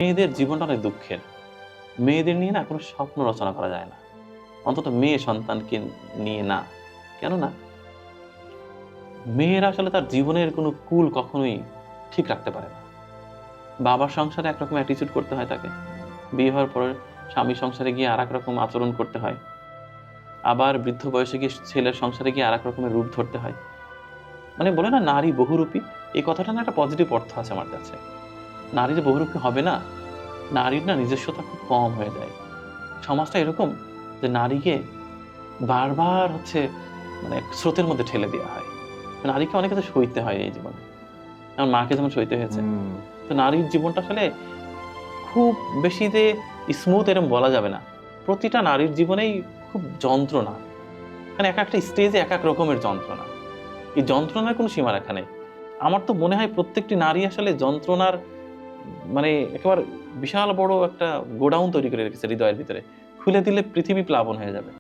মেয়েদের জীবনটা অনেক দুঃখের। মেয়েদের নিয়ে না কোনো স্বপ্ন রচনা করা যায় না। অন্তত মেয়ে সন্তানকে নিয়ে না। কেননা মেয়েরা আসলে তার জীবনের কোনো কুল কখনোই ঠিক রাখতে পারে না। বাবার সংসারে একরকম অ্যাটিটিউড করতে হয় তাকে। বিয়ে হওয়ার পরে স্বামীর সংসারে গিয়ে আরেক রকম আচরণ করতে হয়। আবার বৃদ্ধ বয়সে গিয়ে ছেলের সংসারে গিয়ে আরেক রকমের রূপ ধরতে হয়। মানে বলে না নারী বহুরূপী, এই কথাটা না একটা পজিটিভ অর্থ আছে আমার কাছে। নারী যে বহুরূপী হবে না, নারীর না নিজস্বতা খুব কম হয়ে যায়। সমাজটা এরকম যে নারীকে বারবার মানে স্রোতের মধ্যে ঠেলে দেওয়া হয়। নারীকে অনেক কিছু সইতে হয় এই জীবনে। আমার মাকে যেমন সইতে হয়েছে। তো নারীর জীবনটা আসলে খুব বেশি যে স্মুথ এরকম বলা যাবে না। প্রতিটা নারীর জীবনেই খুব যন্ত্রণা। মানে এক একটা স্টেজে এক এক রকমের যন্ত্রণা। এই যন্ত্রণার কোনো সীমারেখা নেই। আমার তো মনে হয় প্রত্যেকটি নারী আসলে যন্ত্রণার মানে একেবারে বিশাল বড় একটা গোডাউন তৈরি করে রেখেছে হৃদয়ের ভিতরে। খুলে দিলে পৃথিবী প্লাবন হয়ে যাবে।